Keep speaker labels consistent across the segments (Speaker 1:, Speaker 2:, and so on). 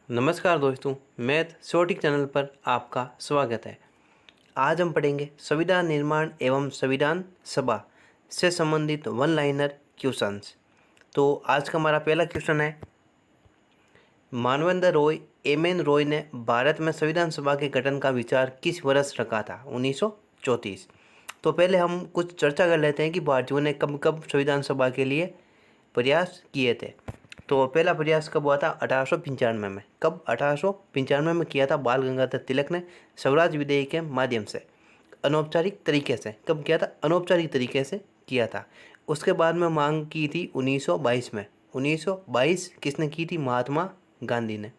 Speaker 1: नमस्कार दोस्तों, math शॉर्टिक channel पर आपका स्वागत है। आज हम पढ़ेंगे संविधान निर्माण एवं संविधान सभा से संबंधित वन लाइनर क्वेश्चंस। तो आज का हमारा पहला क्वेश्चन है, मानवेंद्र रॉय एम.एन. रॉय ने भारत में संविधान सभा के गठन का विचार किस वर्ष रखा था? 1934। तो पहले हम कुछ चर्चा कर लेते हैं कि भारतीयों ने कब कब संविधान सभा के लिए प्रयास किए थे। तो पहला प्रयास कब हुआ था? 1895 में। कब? 1895 में किया था बाल गंगाधर तिलक ने स्वराज विधेयक के माध्यम से, अनौपचारिक तरीके से। कब किया था? अनौपचारिक तरीके से किया था। उसके बाद में मांग की थी 1922 में। 1922 किसने की थी? महात्मा गांधी ने।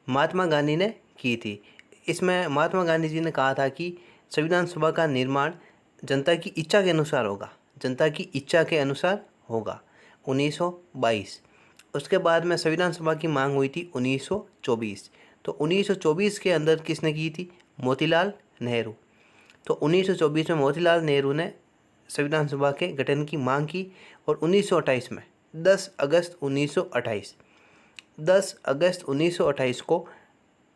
Speaker 1: महात्मा गांधी ने की थी। इसमें महात्मा गांधी जी ने कहा था कि संविधान सभा का निर्माण जनता की इच्छा के अनुसार होगा, जनता की इच्छा के अनुसार होगा। 1922। उसके बाद में संविधान सभा की मांग हुई थी 1924। तो 1924 के अंदर किसने की थी? मोतीलाल नेहरू। तो 1924 में मोतीलाल नेहरू ने संविधान सभा के गठन की मांग की और 1928 में 10 अगस्त 1928 को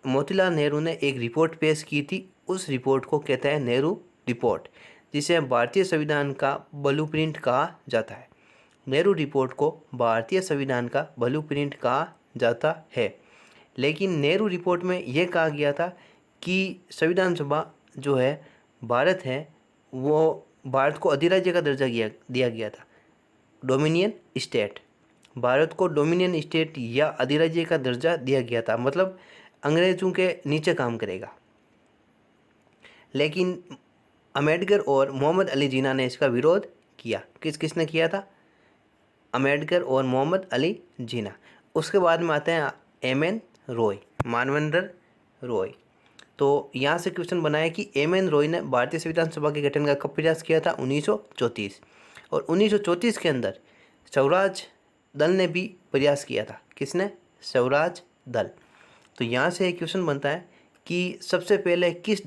Speaker 1: मोतीलाल नेहरू ने एक रिपोर्ट पेश की थी। उस रिपोर्ट को कहते हैं नेहरू रिपोर्ट, जिसे भारतीय संविधान का ब्लूप्रिंट कहा जाता है। नेहरू रिपोर्ट को भारतीय संविधान का ब्लूप्रिंट कहा जाता है। लेकिन नेहरू रिपोर्ट में यह कहा गया था कि संविधान सभा जो है भारत है, वो भारत को अधिराज्य का दर्जा दिया गया था, डोमिनियन स्टेट। भारत को डोमिनियन स्टेट या अधिराज्य का दर्जा दिया गया था, मतलब अंग्रेजों के नीचे काम करेगा। लेकिन अम्बेडकर और मोहम्मद अली जिन्ना ने इसका विरोध किया। किसने किया था? अम्बेडकर और मोहम्मद अली जिन्ना। उसके बाद में आते हैं एम.एन. रॉय, मानवेंद्र रॉय। तो यहाँ से क्वेश्चन बनाया कि एम.एन. रॉय ने भारतीय संविधान सभा के गठन का कब प्रयास किया था? 1934। और 1934 के अंदर स्वराज दल ने भी प्रयास किया था। किसने? स्वराज दल। तो यहाँ से एक क्वेश्चन बनता है कि सबसे पहले किस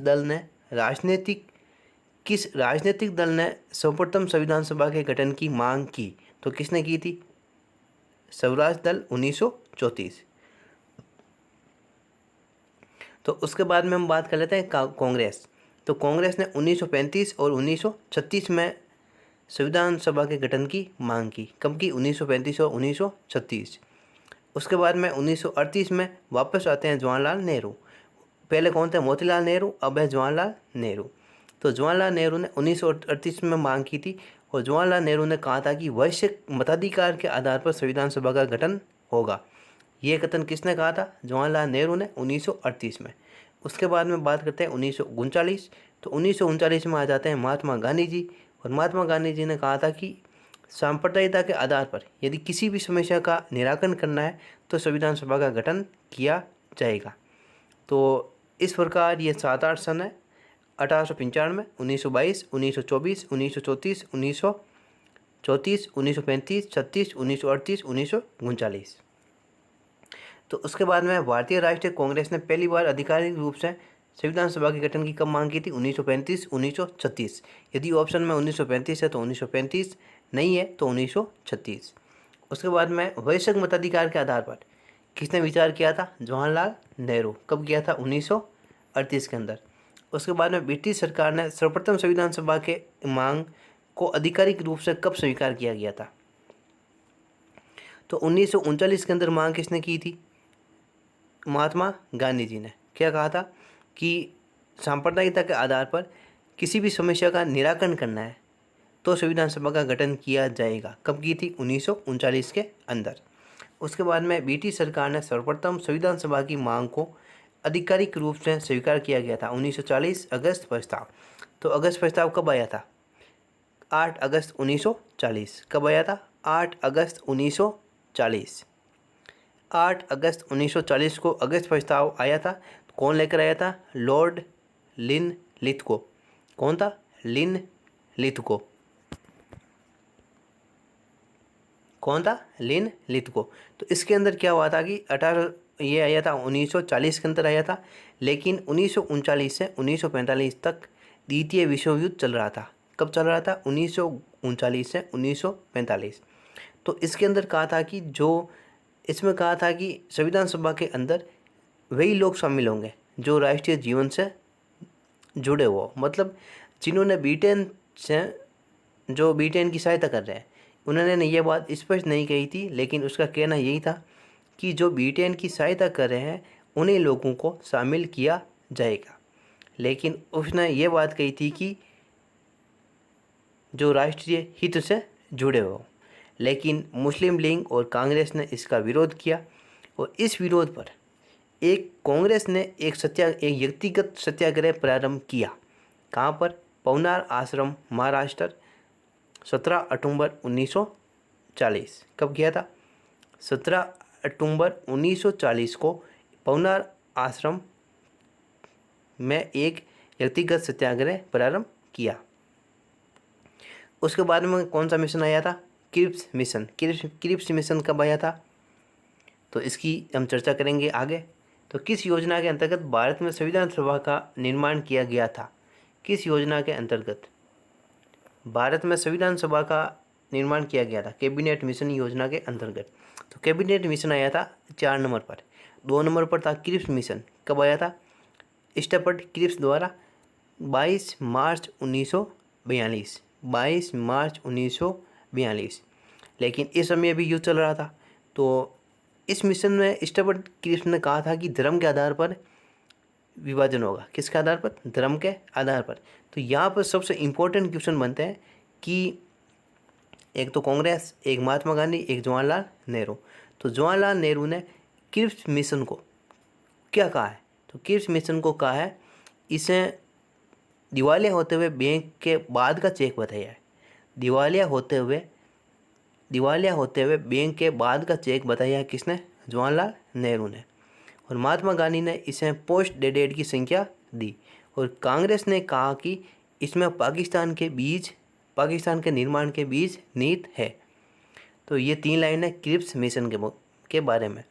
Speaker 1: राजनीतिक दल ने सर्वप्रथम संविधान सभा के गठन की मांग की? तो किसने की थी? स्वराज दल, 1934। तो उसके बाद में हम बात कर लेते हैं कांग्रेस। तो कांग्रेस ने 1935 और 1936 में संविधान सभा के गठन की मांग की। कब की? 1935 और 1936। उसके बाद में 1938 में वापस आते हैं जवाहरलाल नेहरू। पहले कौन थे? मोतीलाल नेहरू, अब है जवाहरलाल नेहरू। तो जवाहरलाल नेहरू ने 1938 में मांग की थी और जवाहरलाल नेहरू ने कहा था कि वैश्विक मताधिकार के आधार पर संविधान सभा का गठन होगा। ये कथन किसने कहा था? जवाहरलाल नेहरू ने 1938 में। उसके बाद में बात करते हैं 1939। तो 1939 में आ जाते हैं महात्मा गांधी जी, और महात्मा गांधी जी ने कहा था कि सांप्रदायिकता के आधार पर यदि किसी भी समस्या का निराकरण करना है तो संविधान सभा का गठन किया जाएगा। तो इस प्रकार ये 7-8 सन है: 1895, 1922, 1924, 1934, 1934, 1935, 36, 1938, 1939। तो उसके बाद में भारतीय राष्ट्रीय कांग्रेस ने पहली बार आधिकारिक रूप से संविधान सभा के गठन की कब मांग की थी? 1935, 1936। यदि ऑप्शन में 1935 है तो 1935, नहीं है तो 1936। उसके बाद में वैश्विक मताधिकार के आधार पर किसने विचार किया था? जवाहरलाल नेहरू। कब किया था? 1938 के अंदर। उसके बाद में ब्रिटिश सरकार ने सर्वप्रथम संविधान सभा के मांग को आधिकारिक रूप से कब स्वीकार किया गया था? तो 1939 के अंदर मांग किसने की थी? महात्मा गांधी जी ने। क्या कहा था कि सांप्रदायिकता के आधार पर किसी भी समस्या का निराकरण करना है तो संविधान सभा का गठन किया जाएगा। कब की थी? 1939 के अंदर। उसके बाद में ब्रिटिश सरकार ने सर्वप्रथम संविधान सभा की मांग को आधिकारिक रूप से स्वीकार किया गया था 1940 अगस्त प्रस्ताव। तो अगस्त प्रस्ताव कब आया था? 8 अगस्त 1940। कब आया था? 8 अगस्त 1940। 8 अगस्त 1940 को अगस्त प्रस्ताव आया था। कौन लेकर आया था? Lord Linlithgow. कौन था? लिनलिथगो। कौन था? लिनलिथगो। तो इसके अंदर क्या हुआ था कि ये आया था 1940 के अंदर आया था, लेकिन 1939 से 1945 तक द्वितीय विश्व युद्ध चल रहा था। कब चल रहा था? 1939 से 1945। तो इसके अंदर कहा था कि जो इसमें कहा था कि संविधान सभा के अंदर वही लोग शामिल होंगे जो राष्ट्रीय जीवन से जुड़े हुए हो, मतलब जिन्होंने B10 से, जो B10 की सहायता कर रहे हैं, उन्होंने ये बात स्पष्ट नहीं कही थी, लेकिन उसका कहना यही था कि जो B10 की सहायता कर रहे हैं उन्हीं लोगों को शामिल किया जाएगा। लेकिन उसने ये बात कही थी कि जो राष्ट्रीय हित से जुड़े हो। लेकिन मुस्लिम लीग और कांग्रेस ने इसका विरोध किया, और इस विरोध पर कांग्रेस ने एक व्यक्तिगत सत्याग्रह प्रारंभ किया। कहाँ पर? पवनार आश्रम, महाराष्ट्र, 17 अक्टूबर 1940। कब किया था? 17 अक्टूबर 1940 को पवनार आश्रम में एक व्यक्तिगत सत्याग्रह प्रारंभ किया। उसके बाद में कौन सा मिशन आया था? Cripps mission. क्रिप्स मिशन कब आया था? तो इसकी हम चर्चा करेंगे आगे। तो किस योजना के अंतर्गत भारत में संविधान सभा का निर्माण किया गया था? किस योजना के अंतर्गत भारत में संविधान सभा का निर्माण किया गया था? कैबिनेट मिशन योजना के अंतर्गत। तो कैबिनेट मिशन आया था 4 नंबर पर। 2 नंबर पर था क्रिप्स मिशन। कब आया था? स्टेपर्ड क्रिप्स द्वारा 22 मार्च 1942। 22 मार्च 1942। लेकिन इस समय अभी युद्ध चल रहा था, तो इस मिशन में स्टेपर्ड क्रिप्स ने कहा था कि धर्म के आधार पर विभाजन होगा। किसके आधार पर? धर्म के आधार पर। तो यहाँ पर सबसे इम्पोर्टेंट क्वेश्चन बनते हैं कि एक तो कांग्रेस, एक महात्मा गांधी, एक जवाहरलाल नेहरू। तो जवाहरलाल नेहरू ने क्रिप्स मिशन को क्या कहा है? तो क्रिप्स मिशन को कहा है इसे दिवालिया होते हुए बैंक के बाद का चेक बताया है। दिवालिया होते हुए बैंक के बाद का चेक बताया है किसने? जवाहरलाल नेहरू ने। और महात्मा गांधी ने इसे पोस्ट डेटेड की संख्या दी। और कांग्रेस ने कहा कि इसमें पाकिस्तान के निर्माण के बीज नीत है। तो ये 3 लाइन है क्रिप्स मिशन के बारे में।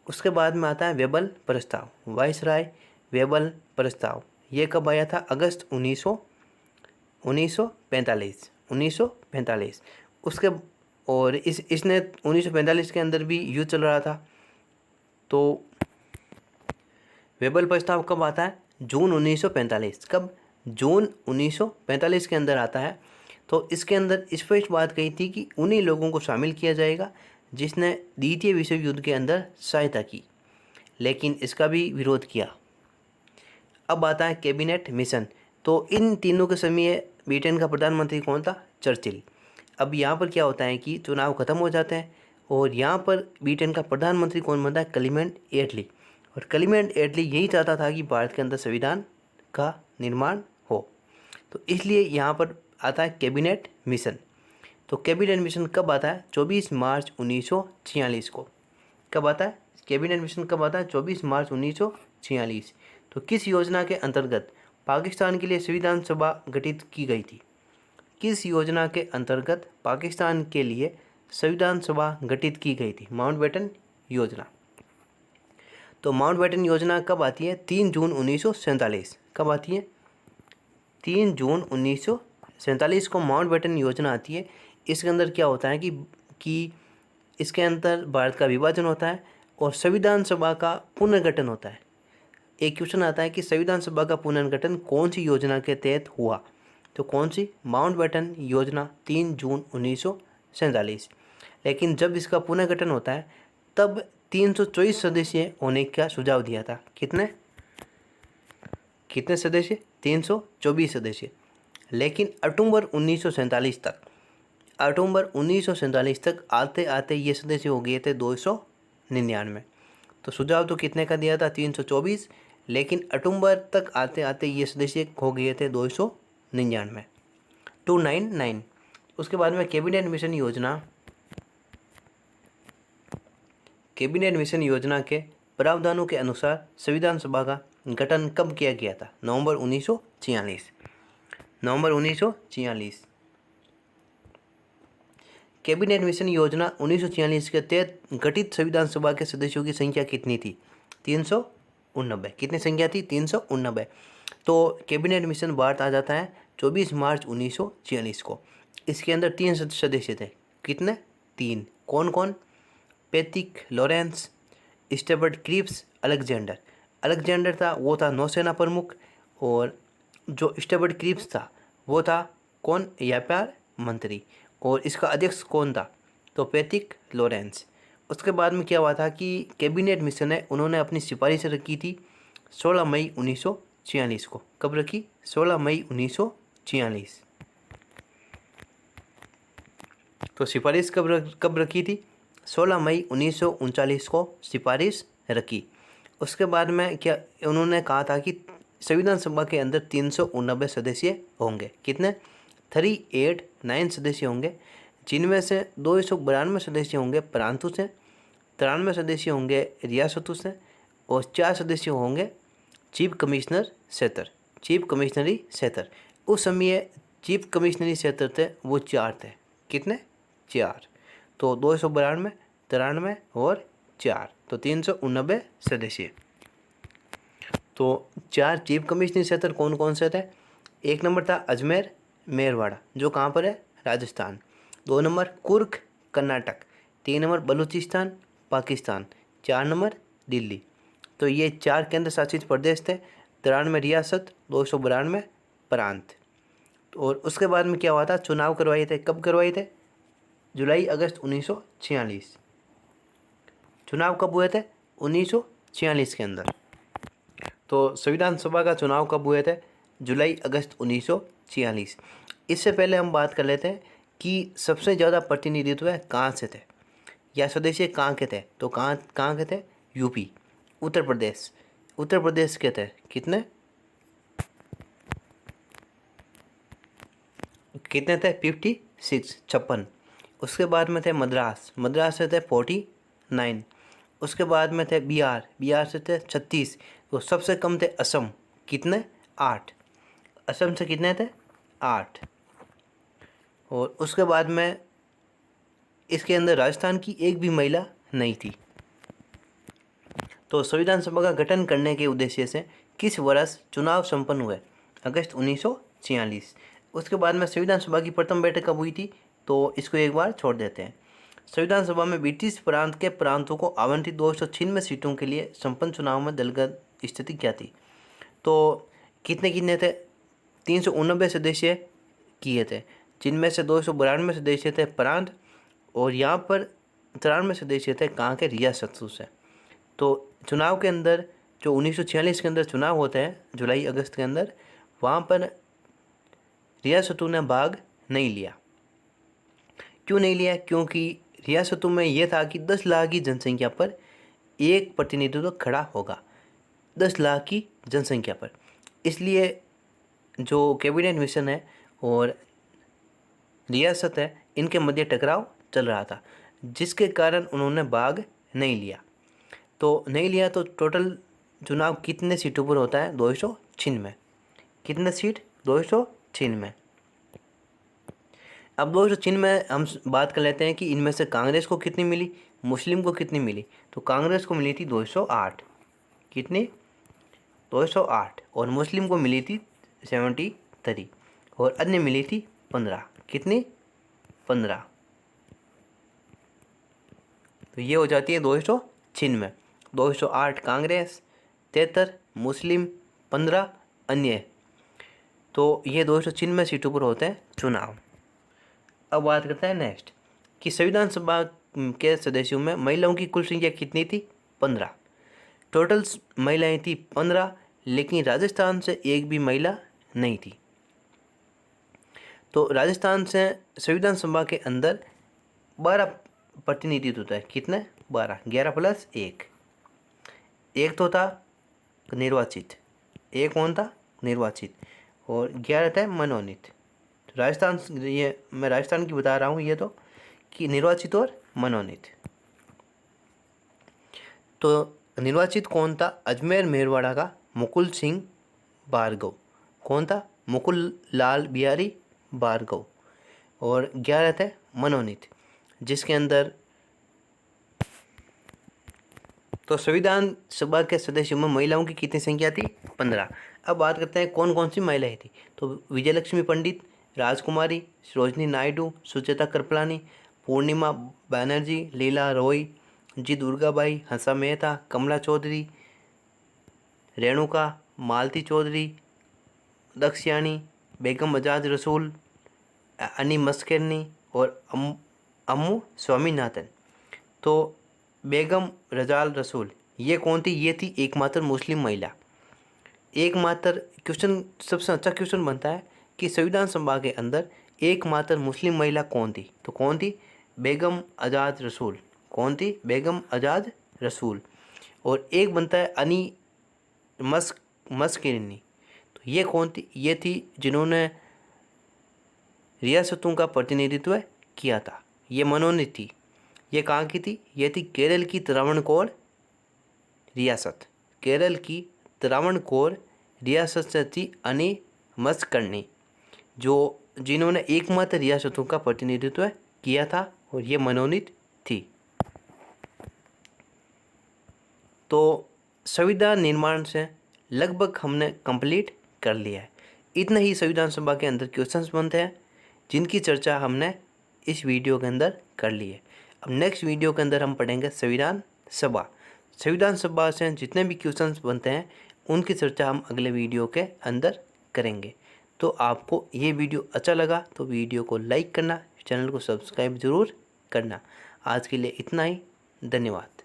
Speaker 1: उसके बाद में आता है वेबल प्रस्ताव, वायसराय वेबल प्रस्ताव। ये कब आया था? अगस्त 1945। उसके और इसने 1945 के अंदर भी युद्ध चल रहा था। तो वेबल प्रस्ताव कब आता है? जून 1945। कब? जून 1945 के अंदर आता है। तो इसके अंदर स्पष्ट बात कही थी कि उन्हीं लोगों को शामिल किया जाएगा जिसने द्वितीय विश्व युद्ध के अंदर सहायता की, लेकिन इसका भी विरोध किया। अब आता है कैबिनेट मिशन। तो इन तीनों के समय ब्रिटेन का प्रधानमंत्री कौन था? चर्चिल। अब यहाँ पर क्या होता है कि चुनाव खत्म हो जाते हैं और यहाँ पर ब्रिटेन का प्रधानमंत्री कौन बनता है? क्लेमेंट एटली। और क्लेमेंट एटली यही चाहता था कि भारत के अंदर संविधान का निर्माण हो। तो इसलिए यहाँ पर आता है कैबिनेट मिशन। तो कैबिनेट मिशन कब आता है? 24 मार्च 1946 को। कब आता है कैबिनेट मिशन? कब आता है? 24 मार्च 1946। तो किस योजना के अंतर्गत पाकिस्तान के लिए संविधान सभा गठित की गई थी? किस योजना के अंतर्गत पाकिस्तान के लिए संविधान सभा गठित की गई थी? माउंटबेटन योजना। तो माउंटबेटन योजना कब आती है? 3 जून 1947। कब आती है? 3 जून 1947 को माउंटबेटन योजना आती है। इसके अंदर क्या होता है कि इसके अंदर भारत का विभाजन होता है और संविधान सभा का पुनर्गठन होता है। एक क्वेश्चन आता है कि संविधान सभा का पुनर्गठन कौन सी योजना के तहत हुआ? तो कौन सी? माउंटबेटन योजना, 3 जून 1947। लेकिन जब इसका पुनर्गठन होता है तब 324 सदस्य होने का सुझाव दिया था। कितने सदस्य? 324 सदस्य। लेकिन अक्टूबर 1947 तक आते आते ये सदस्य हो गए थे 299। तो सुझाव तो कितने का दिया था? 324। लेकिन अक्टूबर तक आते आते ये सदस्य हो गए थे 299। उसके बाद में कैबिनेट मिशन योजना के प्रावधानों के अनुसार संविधान सभा का गठन कब किया गया था? नवंबर 1946। कैबिनेट मिशन योजना 1946 के तहत गठित संविधान सभा के सदस्यों की संख्या कितनी थी? 389। कितनी संख्या थी? 389। तो कैबिनेट मिशन भारत आ जाता है 24 मार्च 1946 को। इसके अंदर 3 सदस्य थे। कितने? 3। कौन कौन? Pethick Lawrence, Stafford Cripps, Alexander. Alexander था वो था नौसेना प्रमुख, और जो स्टेबर्ट क्रीप्स था वो था कौन, व्यापार मंत्री, और इसका अध्यक्ष कौन था, तो पैथिक लॉरेंस। उसके बाद में क्या हुआ था कि कैबिनेट मिशन है उन्होंने अपनी सिफारिश रखी थी 16 मई 1946 को। कब रखी, 16 मई 1946। तो सिफारिश कब रखी थी, 16 मई 1939 को सिफारिश रखी। उसके बाद में क्या उन्होंने कहा था कि संविधान सभा के अंदर 389 सदस्य होंगे। कितने, 389 सदस्य होंगे, जिनमें से 292 सदस्य होंगे प्रांतों से, 93 सदस्य होंगे रियासतों से, और 4 सदस्य होंगे चीफ कमिश्नर क्षेत्र, चीफ कमिश्नरी क्षेत्र। उस समय चीफ कमिश्नरी क्षेत्र थे वो 4 थे। कितने, 4। तो 292, 93 और 4, तो 389 सदस्य। तो 4 चीफ कमिश्नरी क्षेत्र कौन कौन से थे, एक नंबर था अजमेर मेरवाड़ा जो कहाँ पर है, Rajasthan. 2 number Coorg Karnataka, 3 number Balochistan Pakistan, 4 number Delhi. तो ये 4 केंद्र शासित प्रदेश थे, 93 रियासत, 292 प्रांत। और उसके बाद में क्या हुआ था, चुनाव करवाए थे। कब करवाए थे, जुलाई अगस्त 1946। चुनाव कब हुए थे, 1946 के अंदर। तो संविधान सभा का चुनाव कब हुए थे, जुलाई अगस्त 1946। इससे पहले हम बात कर लेते हैं कि सबसे ज़्यादा प्रतिनिधित्व कहाँ से थे, या सदस्य कहाँ के थे, तो कहाँ के थे, यूपी, उत्तर प्रदेश। उत्तर प्रदेश के थे कितने, कितने थे, 56, 56। उसके बाद में थे मद्रास, मद्रास से थे 49। उसके बाद में थे बिहार, बिहार से थे 36। तो सबसे कम थे असम, कितने, 8। असम से कितने थे, 8। और उसके बाद में इसके अंदर राजस्थान की एक भी महिला नहीं थी। तो संविधान सभा का गठन करने के उद्देश्य से किस वर्ष चुनाव संपन्न हुए, अगस्त 1946। उसके बाद में संविधान सभा की प्रथम बैठक कब हुई थी, तो इसको एक बार छोड़ देते हैं। संविधान सभा में ब्रिटिश प्रांत के प्रांतों को आवंटित 296 सीटों के लिए संपन्न चुनाव में दलगत स्थिति क्या थी, तो कितने कितने थे, 389 सदस्य किए थे, जिनमें से 292 सदस्य थे प्रांत, और यहाँ पर 93 सदस्य थे कहाँ के, रियासतों से। तो चुनाव के अंदर जो 1946 के अंदर चुनाव होते हैं जुलाई अगस्त के अंदर, वहाँ पर रियासतों ने भाग नहीं लिया। क्यों नहीं लिया, क्योंकि रियासतों में यह था कि 10 लाख की जनसंख्या पर एक प्रतिनिधित्व खड़ा होगा, 10 लाख की जनसंख्या पर। इसलिए जो कैबिनेट मिशन है और रियासत है इनके मध्य टकराव चल रहा था, जिसके कारण उन्होंने भाग नहीं लिया। तो नहीं लिया तो टोटल चुनाव कितने सीटों पर होता है, 296। कितने सीट, 296। अब 296 में हम बात कर लेते हैं कि इनमें से कांग्रेस को कितनी मिली, मुस्लिम को कितनी मिली। तो कांग्रेस को मिली थी 208, कितनी, 208, और मुस्लिम को मिली थी 73, और अन्य मिली थी 15, कितनी, 15। तो ये हो जाती है 296। 208 कांग्रेस, 73 मुस्लिम, 15 अन्य। तो ये 296 सीटों पर होते हैं चुनाव। अब बात करते हैं नेक्स्ट कि संविधान सभा के सदस्यों में महिलाओं की कुल संख्या कितनी थी, 15। टोटल महिलाएं थी 15, लेकिन राजस्थान से एक भी महिला नहीं थी। तो राजस्थान से संविधान सभा के अंदर 12 प्रतिनिधित्व होता है, कितने, 12, 11 प्लस 1। एक तो था निर्वाचित, एक कौन था, निर्वाचित, और 11 थे मनोनीत। राजस्थान, ये मैं राजस्थान की बता रहा हूँ, ये तो कि निर्वाचित और मनोनीत। तो निर्वाचित कौन था, अजमेर मेरवाड़ा का मुकुल सिंह भार्गव। कौन था, मुकुल लाल बिहारी भार्गव। और 11 थे मनोनीत, जिसके अंदर तो संविधान सभा के सदस्यों में महिलाओं की कितनी संख्या थी, 15। अब बात करते हैं कौन कौन सी महिलाएं थी। तो विजयलक्ष्मी पंडित, राजकुमारी, सरोजनी नायडू, सुचेता कृपलानी, पूर्णिमा बनर्जी, लीला रॉय, जी दुर्गाबाई, हंसा मेहता, कमला चौधरी, रेणुका, मालती चौधरी, दक्षयाणी, बेगम आज़ाद रसूल, अनी मस्केरनी और अम्मू स्वामीनाथन। तो बेगम रजाल रसूल ये कौन थी? ये थी एकमात्र मुस्लिम महिला। एकमात्र क्वेश्चन, सबसे अच्छा क्वेश्चन बनता है कि संविधान सभा के अंदर एकमात्र मुस्लिम महिला कौन थी? तो कौन थी? बेगम आज़ाद रसूल। कौन थी? बेगम आज़ाद रसूल। और एक बनता है अनी मस्किनी। तो ये कौन थी? ये थी जिन्होंने रियासतों का प्रतिनिधित्व किया था। ये मनोनीत थी। ये कहाँ की थी? ये थी केरल की त्रावणकोर रियासत। केरल की त्रावणकोर रियासत से थी अनी मस्करनी, जो जिन्होंने एकमात्र रियासतों का प्रतिनिधित्व किया था और ये मनोनीत थी। तो संविधान निर्माण से लगभग हमने कंप्लीट कर लिया है। इतना ही संविधान सभा के अंदर क्वेश्चंस बनते हैं जिनकी चर्चा हमने इस वीडियो के अंदर कर ली है। अब नेक्स्ट वीडियो के अंदर हम पढ़ेंगे संविधान सभा। संविधान सभा से जितने भी क्वेश्चंस बनते हैं उनकी चर्चा हम अगले वीडियो के अंदर करेंगे। तो आपको ये वीडियो अच्छा लगा तो वीडियो को लाइक करना, चैनल को सब्सक्राइब ज़रूर करना। आज के लिए इतना ही, धन्यवाद।